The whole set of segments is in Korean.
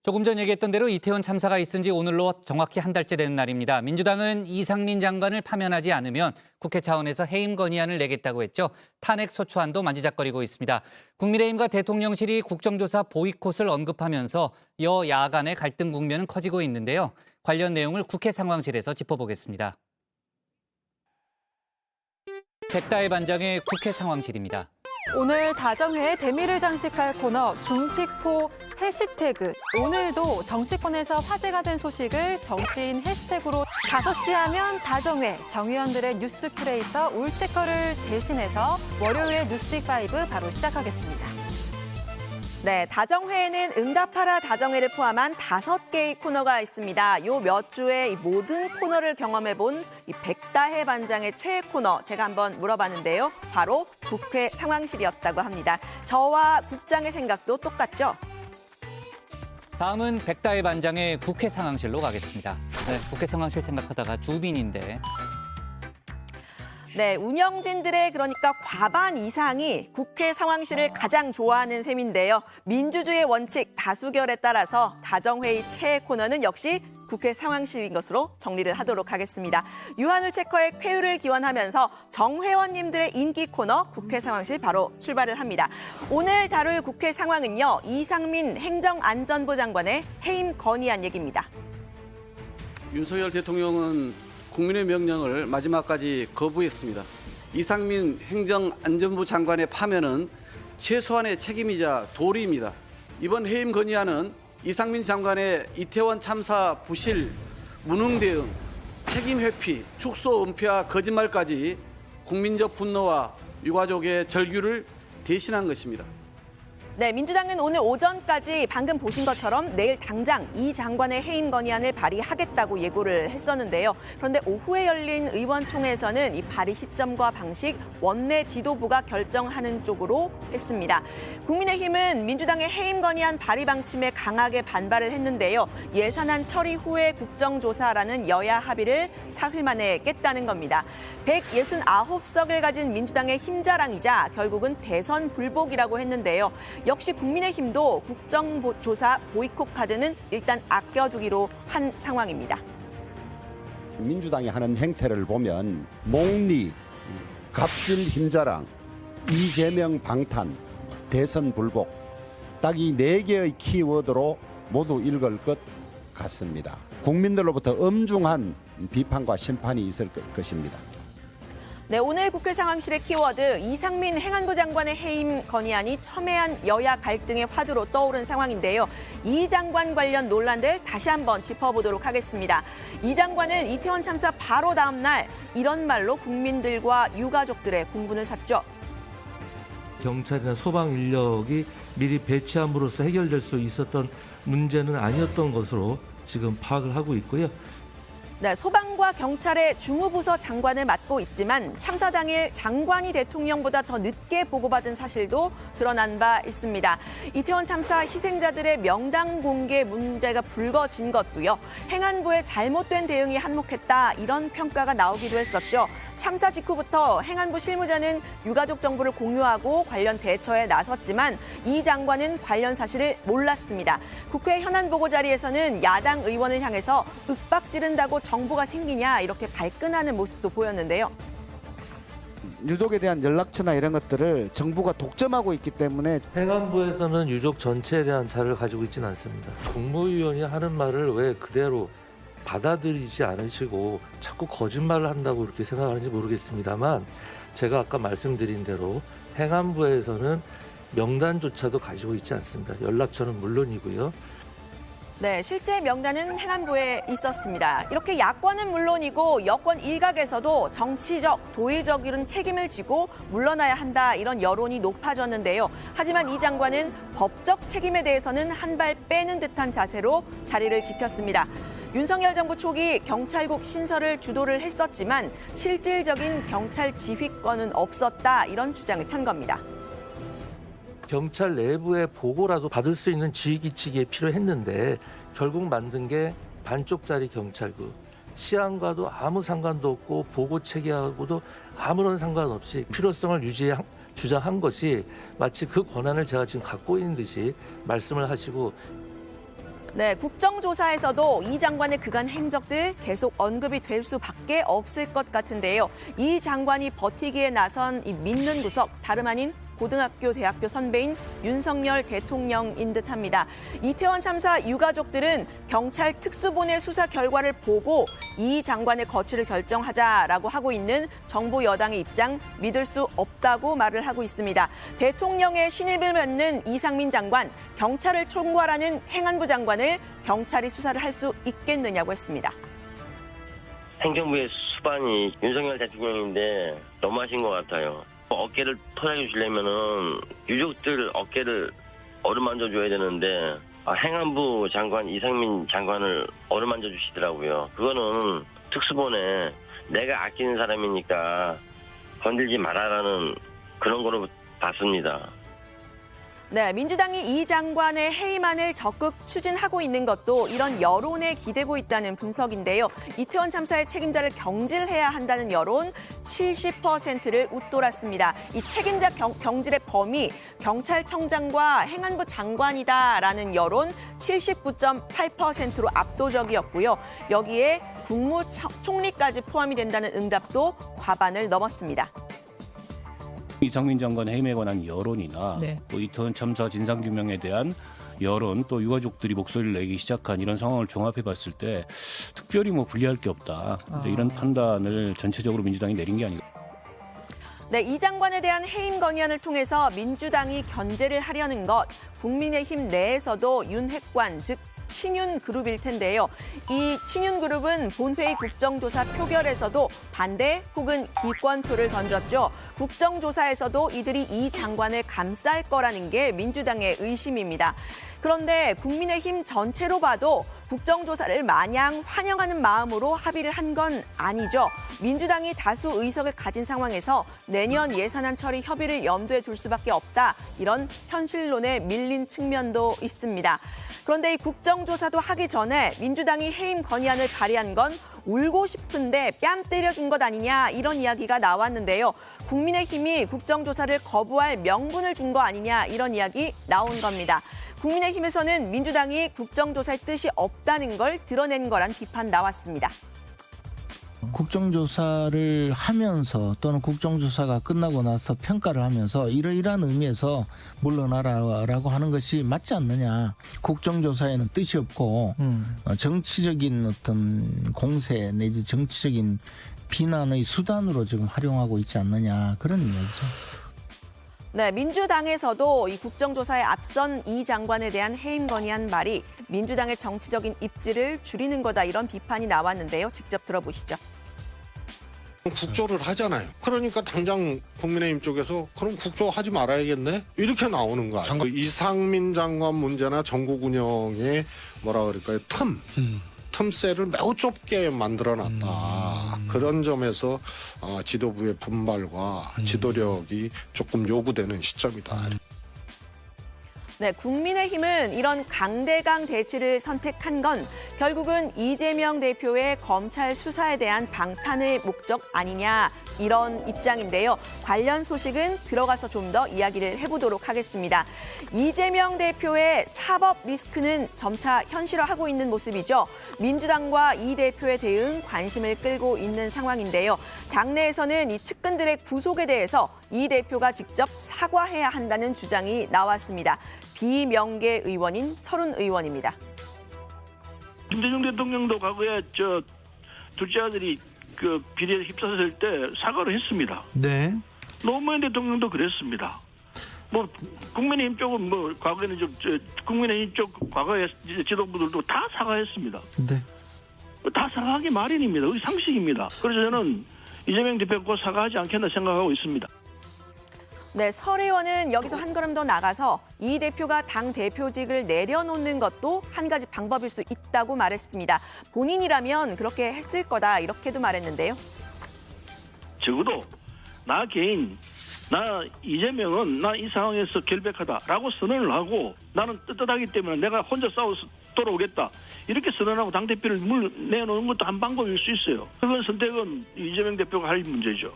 조금 전 얘기했던 대로 이태원 참사가 있은 지 오늘로 정확히 한 달째 되는 날입니다. 민주당은 이상민 장관을 파면하지 않으면 국회 차원에서 해임 건의안을 내겠다고 했죠. 탄핵 소추안도 만지작거리고 있습니다. 국민의힘과 대통령실이 국정조사 보이콧을 언급하면서 여야 간의 갈등 국면은 커지고 있는데요. 관련 내용을 국회 상황실에서 짚어보겠습니다. 백다혜 반장의 국회 상황실입니다. 오늘 다정회의 대미를 장식할 코너 중픽포 해시태그. 오늘도 정치권에서 화제가 된 소식을 정치인 해시태그로 5시 하면 다정회, 정 의원들의 뉴스 큐레이터 울체커를 대신해서 월요일 뉴스픽5 바로 시작하겠습니다. 네, 다정회에는 응답하라 다정회를 포함한 5개의 코너가 있습니다. 요 몇 주에 이 모든 코너를 경험해본 이 백다혜 반장의 최애 코너 제가 한번 물어봤는데요. 바로 국회 상황실이었다고 합니다. 저와 국장의 생각도 똑같죠? 다음은 백다혜 반장의 국회 상황실로 가겠습니다. 네, 국회 상황실 생각하다가 주빈인데. 네, 운영진들의 그러니까 과반 이상이 국회 상황실을 가장 좋아하는 셈인데요. 민주주의의 원칙 다수결에 따라서 다정회의 최애 코너는 역시 국회 상황실인 것으로 정리를 하도록 하겠습니다. 유한울 체커의 쾌유를 기원하면서 정회원님들의 인기 코너 국회 상황실 바로 출발을 합니다. 오늘 다룰 국회 상황은요. 이상민 행정안전부 장관의 해임 건의안 얘기입니다. 윤석열 대통령은 국민의 명령을 마지막까지 거부했습니다. 이상민 행정안전부 장관의 파면은 최소한의 책임이자 도리입니다. 이번 해임 건의안은 이상민 장관의 이태원 참사 부실, 무능 대응, 책임 회피, 축소 은폐와 거짓말까지 국민적 분노와 유가족의 절규를 대신한 것입니다. 네, 민주당은 오늘 오전까지 방금 보신 것처럼 내일 당장 이 장관의 해임 건의안을 발의하겠다고 예고를 했었는데요. 그런데 오후에 열린 의원총회에서는 이 발의 시점과 방식 원내 지도부가 결정하는 쪽으로 했습니다. 국민의힘은 민주당의 해임 건의안 발의 방침에 강하게 반발을 했는데요. 예산안 처리 후에 국정조사라는 여야 합의를 사흘 만에 깼다는 겁니다. 169석을 가진 민주당의 힘자랑이자 결국은 대선 불복이라고 했는데요. 역시 국민의힘도 국정조사 보이콧 카드는 일단 아껴두기로 한 상황입니다. 민주당이 하는 행태를 보면 몽리, 갑질 힘자랑, 이재명 방탄, 대선 불복 딱 이 4개의 키워드로 모두 읽을 것 같습니다. 국민들로부터 엄중한 비판과 심판이 있을 것입니다. 네, 오늘 국회 상황실의 키워드 이상민 행안부 장관의 해임 건의안이 첨예한 여야 갈등의 화두로 떠오른 상황인데요. 이 장관 관련 논란들 다시 한번 짚어보도록 하겠습니다. 이 장관은 이태원 참사 바로 다음 날 이런 말로 국민들과 유가족들의 공분을 샀죠. 경찰이나 소방 인력이 미리 배치함으로써 해결될 수 있었던 문제는 아니었던 것으로 지금 파악을 하고 있고요. 네, 소방과 경찰의 주무부서 장관을 맡고 있지만 참사 당일 장관이 대통령보다 더 늦게 보고받은 사실도 드러난 바 있습니다. 이태원 참사 희생자들의 명단 공개 문제가 불거진 것도요. 행안부의 잘못된 대응이 한몫했다 이런 평가가 나오기도 했었죠. 참사 직후부터 행안부 실무자는 유가족 정보를 공유하고 관련 대처에 나섰지만 이 장관은 관련 사실을 몰랐습니다. 국회 현안보고 자리에서는 야당 의원을 향해서 윽박 지른다고 정보가 생기냐 이렇게 발끈하는 모습도 보였는데요. 유족에 대한 연락처나 이런 것들을 정부가 독점하고 있기 때문에 행안부에서는 유족 전체에 대한 자료를 가지고 있지는 않습니다. 국무위원이 하는 말을 왜 그대로 받아들이지 않으시고 자꾸 거짓말을 한다고 이렇게 생각하는지 모르겠습니다만 제가 아까 말씀드린 대로 행안부에서는 명단조차도 가지고 있지 않습니다. 연락처는 물론이고요. 네, 실제 명단은 행안부에 있었습니다. 이렇게 야권은 물론이고 여권 일각에서도 정치적, 도의적 책임을 지고 물러나야 한다 이런 여론이 높아졌는데요. 하지만 이 장관은 법적 책임에 대해서는 한 발 빼는 듯한 자세로 자리를 지켰습니다. 윤석열 정부 초기 경찰국 신설을 주도를 했었지만 실질적인 경찰 지휘권은 없었다 이런 주장을 편 겁니다. 경찰 내부의 보고라도 받을 수 있는 지휘기칙이 필요했는데 결국 만든 게 반쪽짜리 경찰국. 치안과도 아무 상관도 없고 보고 체계하고도 아무런 상관없이 필요성을 주장한 것이 마치 그 권한을 제가 지금 갖고 있는 듯이 말씀을 하시고 네, 국정조사에서도 이 장관의 그간 행적들 계속 언급이 될 수밖에 없을 것 같은데요. 이 장관이 버티기에 나선 이 믿는 구석 다름 아닌 고등학교, 대학교 선배인 윤석열 대통령인 듯합니다. 이태원 참사 유가족들은 경찰 특수본의 수사 결과를 보고 이 장관의 거취를 결정하자라고 하고 있는 정부 여당의 입장 믿을 수 없다고 말을 하고 있습니다. 대통령의 신임을 받는 이상민 장관, 경찰을 총괄하는 행안부 장관을 경찰이 수사를 할 수 있겠느냐고 했습니다. 행정부의 수반이 윤석열 대통령인데 너무하신 것 같아요. 어깨를 토닥여 주려면은 유족들 어깨를 어루만져 줘야 되는데 행안부 장관 이상민 장관을 어루만져 주시더라고요. 그거는 특수본에 내가 아끼는 사람이니까 건들지 말아라는 그런 거로 봤습니다. 네, 민주당이 이 장관의 해임안을 적극 추진하고 있는 것도 이런 여론에 기대고 있다는 분석인데요. 이태원 참사의 책임자를 경질해야 한다는 여론 70%를 웃돌았습니다. 이 책임자 경질의 범위 경찰청장과 행안부 장관이다라는 여론 79.8%로 압도적이었고요. 여기에 국무총리까지 포함이 된다는 응답도 과반을 넘었습니다. 이상민 장관 해임에 관한 여론이나 또 이태원 참사 진상규명에 대한 여론 또 유가족들이 목소리를 내기 시작한 이런 상황을 종합해 봤을 때 특별히 불리할 게 없다. 이런 판단을 전체적으로 민주당이 내린 게 아닌가. 네, 이 장관에 대한 해임 건의안을 통해서 민주당이 견제를 하려는 것, 국민의힘 내에서도 윤핵관, 즉 친윤 그룹일 텐데요. 이 친윤 그룹은 본회의 국정조사 표결에서도 반대 혹은 기권표를 던졌죠. 국정조사에서도 이들이 이 장관을 감쌀 거라는 게 민주당의 의심입니다. 그런데 국민의힘 전체로 봐도 국정조사를 마냥 환영하는 마음으로 합의를 한 건 아니죠. 민주당이 다수 의석을 가진 상황에서 내년 예산안 처리 협의를 염두에 둘 수밖에 없다. 이런 현실론에 밀린 측면도 있습니다. 그런데 이 국정조사도 하기 전에 민주당이 해임 건의안을 발의한 건 울고 싶은데 뺨 때려준 것 아니냐 이런 이야기가 나왔는데요. 국민의힘이 국정조사를 거부할 명분을 준 거 아니냐 이런 이야기 나온 겁니다. 국민의힘에서는 민주당이 국정조사의 뜻이 없다는 걸 드러낸 거란 비판 나왔습니다. 국정조사를 하면서 또는 국정조사가 끝나고 나서 평가를 하면서 이러이러한 의미에서 물러나라라고 하는 것이 맞지 않느냐. 국정조사에는 뜻이 없고 정치적인 어떤 공세 내지 정치적인 비난의 수단으로 지금 활용하고 있지 않느냐 그런 이야기죠. 네, 민주당에서도 이 국정조사에 앞선 이 장관에 대한 해임 건의안 말이 민주당의 정치적인 입지를 줄이는 거다 이런 비판이 나왔는데요. 직접 들어보시죠. 국조를 하잖아요. 그러니까 당장 국민의힘 쪽에서 그럼 국조하지 말아야겠네? 이렇게 나오는 거야. 그 이상민 장관 문제나 전국 운영의 뭐라 그럴까요? 틈새를 매우 좁게 만들어놨다. 그런 점에서 지도부의 분발과 지도력이 조금 요구되는 시점이다. 네, 국민의힘은 이런 강대강 대치를 선택한 건 결국은 이재명 대표의 검찰 수사에 대한 방탄의 목적 아니냐 이런 입장인데요. 관련 소식은 들어가서 좀 더 이야기를 해보도록 하겠습니다. 이재명 대표의 사법 리스크는 점차 현실화하고 있는 모습이죠. 민주당과 이 대표의 대응 관심을 끌고 있는 상황인데요. 당내에서는 이 측근들의 구속에 대해서 이 대표가 직접 사과해야 한다는 주장이 나왔습니다. 비명계 의원인 서른 의원입니다. 김대중 대통령도 과거에 둘째 아들이 그 비리에 휩싸였을 때 사과를 했습니다. 네. 노무현 대통령도 그랬습니다. 국민의힘 쪽은 과거에는 국민의힘 쪽 과거의 지도부들도 다 사과했습니다. 네. 다 사과하기 마련입니다. 그게 상식입니다. 그래서 저는 이재명 대표가 사과하지 않겠나 생각하고 있습니다. 네, 설 의원은 여기서 한 걸음 더 나가서 이 대표가 당 대표직을 내려놓는 것도 한 가지 방법일 수 있다고 말했습니다. 본인이라면 그렇게 했을 거다 이렇게도 말했는데요. 적어도 나 개인, 나 이재명은 나 이 상황에서 결백하다라고 선언을 하고 나는 떳떳하기 때문에 내가 혼자 싸워서 돌아오겠다. 이렇게 선언하고 당대표를 내놓는 것도 한 방법일 수 있어요. 그건 선택은 이재명 대표가 할 문제죠.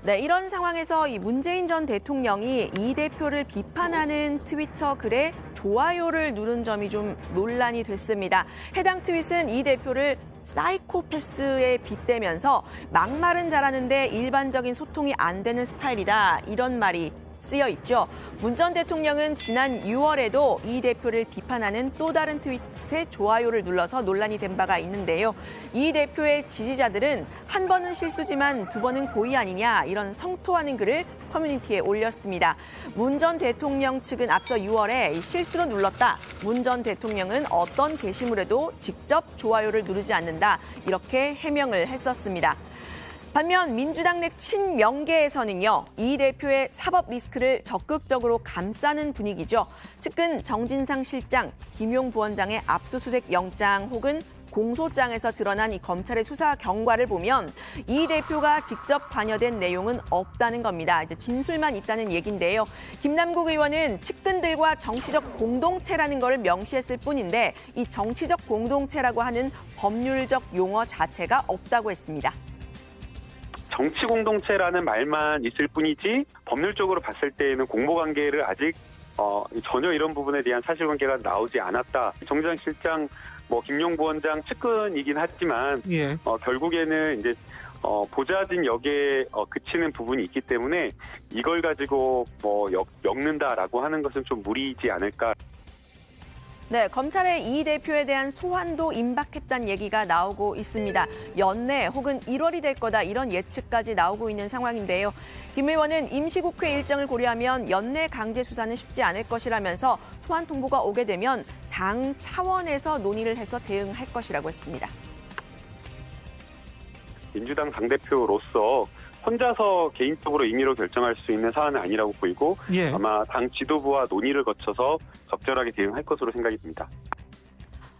네, 이런 상황에서 이 문재인 전 대통령이 이 대표를 비판하는 트위터 글에 좋아요를 누른 점이 좀 논란이 됐습니다. 해당 트윗은 이 대표를 사이코패스에 빗대면서 막말은 잘하는데 일반적인 소통이 안 되는 스타일이다. 이런 말이 쓰여 있죠. 문 전 대통령은 지난 6월에도 이 대표를 비판하는 또 다른 트윗에 좋아요를 눌러서 논란이 된 바가 있는데요. 이 대표의 지지자들은 한 번은 실수지만 두 번은 고의 아니냐 이런 성토하는 글을 커뮤니티에 올렸습니다. 문 전 대통령 측은 앞서 6월에 실수로 눌렀다. 문 전 대통령은 어떤 게시물에도 직접 좋아요를 누르지 않는다. 이렇게 해명을 했었습니다. 반면 민주당 내 친명계에서는요. 이 대표의 사법 리스크를 적극적으로 감싸는 분위기죠. 측근 정진상 실장, 김용 부원장의 압수수색 영장 혹은 공소장에서 드러난 이 검찰의 수사 경과를 보면 이 대표가 직접 관여된 내용은 없다는 겁니다. 이제 진술만 있다는 얘긴데요. 김남국 의원은 측근들과 정치적 공동체라는 걸 명시했을 뿐인데 이 정치적 공동체라고 하는 법률적 용어 자체가 없다고 했습니다. 정치 공동체라는 말만 있을 뿐이지 법률적으로 봤을 때에는 공모관계를 아직 전혀 이런 부분에 대한 사실관계가 나오지 않았다. 정진상 실장, 김용 부원장 측근이긴 하지만 결국에는 이제 보좌진 역에 그치는 부분이 있기 때문에 이걸 가지고 엮는다라고 하는 것은 좀 무리이지 않을까. 네, 검찰의 이 대표에 대한 소환도 임박했다는 얘기가 나오고 있습니다. 연내 혹은 1월이 될 거다 이런 예측까지 나오고 있는 상황인데요. 김 의원은 임시국회 일정을 고려하면 연내 강제 수사는 쉽지 않을 것이라면서 소환 통보가 오게 되면 당 차원에서 논의를 해서 대응할 것이라고 했습니다. 민주당 당대표로서 혼자서 개인적으로 임의로 결정할 수 있는 사안은 아니라고 보이고 아마 당 지도부와 논의를 거쳐서 적절하게 대응할 것으로 생각이 듭니다.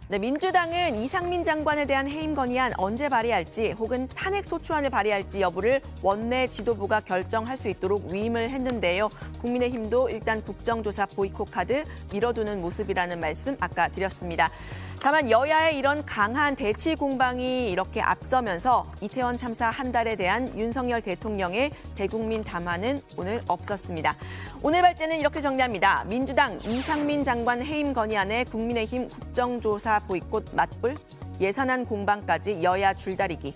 네, 민주당은 이상민 장관에 대한 해임 건의안 언제 발의할지 혹은 탄핵 소추안을 발의할지 여부를 원내 지도부가 결정할 수 있도록 위임을 했는데요. 국민의힘도 일단 국정조사 보이콧 카드 밀어두는 모습이라는 말씀 아까 드렸습니다. 다만 여야의 이런 강한 대치 공방이 이렇게 앞서면서 이태원 참사 한 달에 대한 윤석열 대통령의 대국민 담화는 오늘 없었습니다. 오늘 발제는 이렇게 정리합니다. 민주당 이상민 장관 해임 건의안에 국민의힘 국정조사 보이콧 맞불, 예산안 공방까지 여야 줄다리기.